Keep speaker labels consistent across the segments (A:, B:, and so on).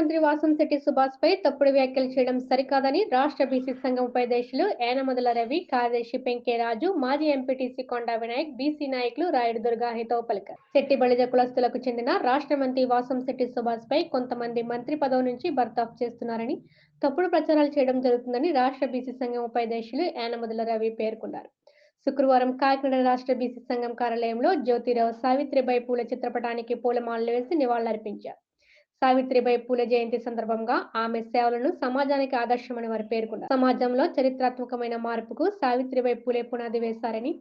A: మంత్రి వాసంశెట్టి సుభాష్ పై తప్పుడు వ్యాఖ్యలు చేయడం సరికాదని రాష్ట్ర బీసీ సంఘం ఉపాధ్యక్షులు ఏనమదుల రవి, కార్యదర్శి పెంకే రాజు, మాజీ ఎంపీటీసీ కొండా వినాయక్, బీసీ నాయకులు రాయుడు దుర్గా హితవు పలికారు. శెట్టి బలిజ కులస్తులకు చెందిన రాష్ట్ర మంత్రి వాసంశెట్టి సుభాష్ పై కొంతమంది మంత్రి పదవి నుంచి బర్తాఫ్ చేస్తున్నారని, తప్పుడు ప్రచారాలు చేయడం జరుగుతుందని రాష్ట్ర బీసీ సంఘం ఉపాధ్యక్షులు ఏనమదుల రవి పేర్కొన్నారు. శుక్రవారం కాకినాడ రాష్ట్ర బీసీ సంఘం కార్యాలయంలో జ్యోతిరావు సావిత్రిబాయి పూలే చిత్రపటానికి పూలమాలలు వేసి నివాళులర్పించారు. సావిత్రిబాయి పూలే జయంతి సందర్భంగా ఆమె సేవలను సమాజానికి ఆదర్శమని వారు పేర్కొన్నారు. సమాజంలో చరిత్రాత్మకమైన మార్పుకు సావిత్రిబాయి పూలే పునాది వేశారని,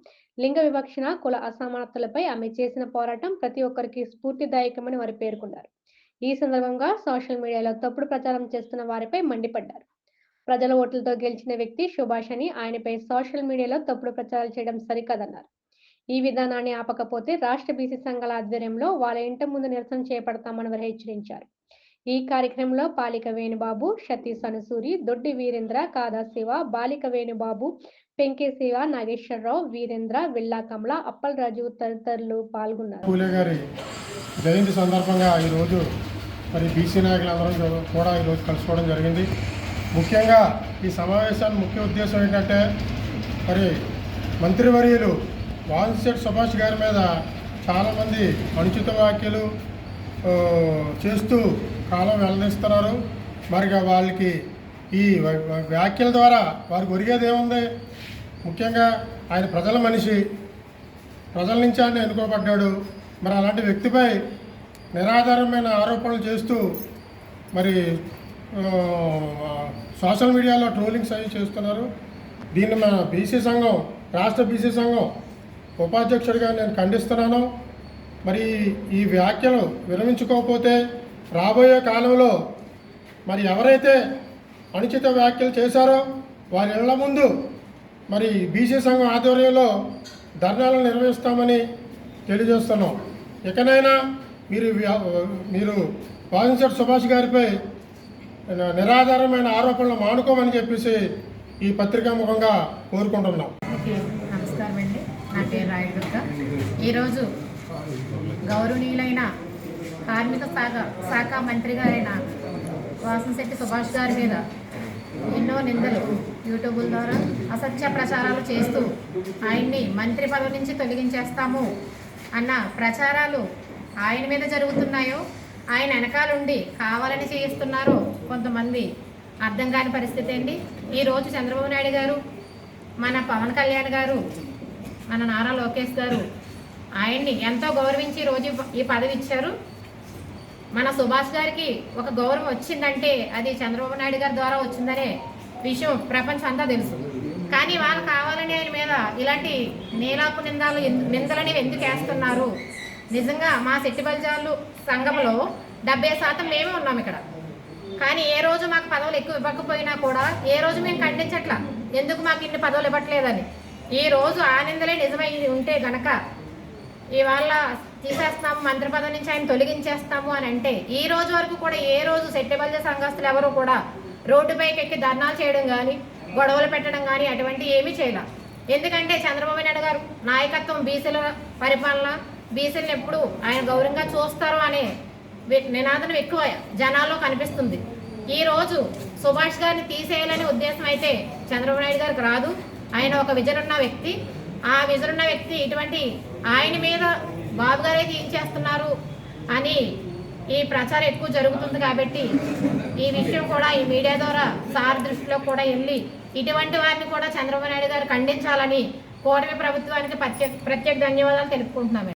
A: లింగ వివక్షణ, కుల అసమానతలపై ఆమె చేసిన పోరాటం ప్రతి ఒక్కరికి స్ఫూర్తిదాయకమని వారు పేర్కొన్నారు. ఈ సందర్భంగా సోషల్ మీడియాలో తప్పుడు ప్రచారం చేస్తున్న వారిపై మండిపడ్డారు. ప్రజల ఓట్లతో గెలిచిన వ్యక్తి సుభాష్ అని, ఆయనపై సోషల్ మీడియాలో తప్పుడు ప్రచారాలు చేయడం సరికాదన్నారు. ఈ విధానాన్ని ఆపకపోతే రాష్ట్ర బీసీ సంఘాల ఆధ్వర్యంలో వాళ్ళ ఇంటి ముందు నిరసన చేపడతామని వారు హెచ్చరించారు. ఈ కార్యక్రమంలో పాలిక వేణుబాబు, సతీష్ అనుసూరి, దొడ్డి వీరేంద్ర, కాదా శివ, బాలిక వేణుబాబు, పెంకే శివ, నాగేశ్వరరావు, వీరేంద్ర, విల్లా కమల, అప్పలరాజు తదితరులు పాల్గొన్నారు.
B: పూలే గారి జయంతి సందర్భంగా ఈరోజు మరి బీసీ నాయకులందరూ కూడా ఈరోజు కలుసుకోవడం జరిగింది. ముఖ్యంగా ఈ సమావేశానికి ముఖ్య ఉద్దేశం ఏంటంటే మరి మంత్రివర్యులు వాసంశెట్టి సుభాష్ గారి మీద చాలామంది అనుచిత వ్యాఖ్యలు చేస్తూ కాలం వెల్లడిస్తున్నారు. మరి వాళ్ళకి ఈ వ్యాఖ్యల ద్వారా వారికి ఒరిగేది ఏముంది? ముఖ్యంగా ఆయన ప్రజల మనిషి, ప్రజల నుంచి ఆయన ఎన్నుకోబడ్డాడు. మరి అలాంటి వ్యక్తిపై నిరాధారమైన ఆరోపణలు చేస్తూ మరి సోషల్ మీడియాలో ట్రోలింగ్స్ అవి చేస్తున్నారు. దీన్ని మన బీసీ సంఘం, రాష్ట్ర బీసీ సంఘం ఉపాధ్యక్షుడిగా నేను ఖండిస్తున్నాను. మరి ఈ వ్యాఖ్యలు విరమించుకోకపోతే రాబోయే కాలంలో మరి ఎవరైతే అనుచిత వ్యాఖ్యలు చేశారో వారి ఇళ్ల ముందు మరి బీసీ సంఘం ఆధ్వర్యంలో ధర్నాలను నిర్వహిస్తామని తెలియజేస్తున్నాం. ఇకనైనా మీరు వాసంశెట్టి సుభాష్ గారిపై నిరాధారమైన ఆరోపణలు మానుకోమని చెప్పేసి ఈ పత్రికా ముఖంగా కోరుకుంటున్నాం.
C: నమస్కారం అండి, నా పేరు రాయుడు దుర్గా. ఈరోజు గౌరవనీయులైన కార్మిక శాఖ మంత్రి గారైన వాసంశెట్టి సుభాష్ గారి మీద ఎన్నో నిందలు యూట్యూబ్ ద్వారా అసత్య ప్రచారాలు చేస్తూ ఆయన్ని మంత్రి పదవి నుంచి తొలగించేస్తాము అన్న ప్రచారాలు ఆయన మీద జరుగుతున్నాయో, ఆయన వెనకాలండి కావాలని చేయిస్తున్నారో కొంతమంది అర్థం కాని పరిస్థితి అండి. ఈరోజు చంద్రబాబు నాయుడు గారు, మన పవన్ కళ్యాణ్ గారు, మన నారా లోకేష్ గారు ఆయన్ని ఎంతో గౌరవించి రోజు ఈ పదవి ఇచ్చారు. మన సుభాష్ గారికి ఒక గౌరవం వచ్చిందంటే అది చంద్రబాబు నాయుడు గారి ద్వారా వచ్చిందనే విషయం ప్రపంచం అంతా తెలుసు. కానీ వాళ్ళు కావాలని ఆయన మీద ఇలాంటి నీలాపు నిందలని ఎందుకు వేస్తున్నారు? నిజంగా మా శెట్టి బలిజాలు సంఘంలో 70% మేమే ఉన్నాం ఇక్కడ. కానీ ఏ రోజు మాకు పదవులు ఎక్కువ ఇవ్వకపోయినా కూడా ఏ రోజు మేము ఖండించట్లా, ఎందుకు మాకు ఇన్ని పదవులు ఇవ్వట్లేదని. ఈ రోజు ఆ నిందలే నిజమై ఉంటే గనక ఇవాళ తీసేస్తాము, మంత్రి పదవి నుంచి ఆయన తొలగించేస్తాము అని అంటే ఈ రోజు వరకు కూడా ఏ రోజు శెట్టి బలిజ సంఘస్థులు ఎవరు కూడా రోడ్డుపైకి ఎక్కి ధర్నాలు చేయడం కానీ, గొడవలు పెట్టడం కానీ అటువంటి ఏమీ చేయలే. ఎందుకంటే చంద్రబాబు నాయుడు గారు నాయకత్వం, బీసీల పరిపాలన, బీసీలను ఎప్పుడు ఆయన గౌరవంగా చూస్తారు అనే నినాదం ఎక్కువ జనాల్లో కనిపిస్తుంది. ఈరోజు సుభాష్ గారిని తీసేయాలనే ఉద్దేశం అయితే చంద్రబాబు నాయుడు గారికి రాదు. ఆయన ఒక విజన్ ఉన్న వ్యక్తి. ఆ విజన్ ఉన్న వ్యక్తి ఇటువంటి ఆయన మీద బాబు గారే తీయించేస్తున్నారు అని ఈ ప్రచారం ఎక్కువ జరుగుతుంది. కాబట్టి ఈ విషయం కూడా ఈ మీడియా ద్వారా సార్ దృష్టిలో కూడా వెళ్ళి ఇటువంటి వారిని కూడా చంద్రబాబు నాయుడు గారు ఖండించాలని కూటమి ప్రభుత్వానికి ప్రత్యేక ధన్యవాదాలు తెలుపుకుంటున్నాము.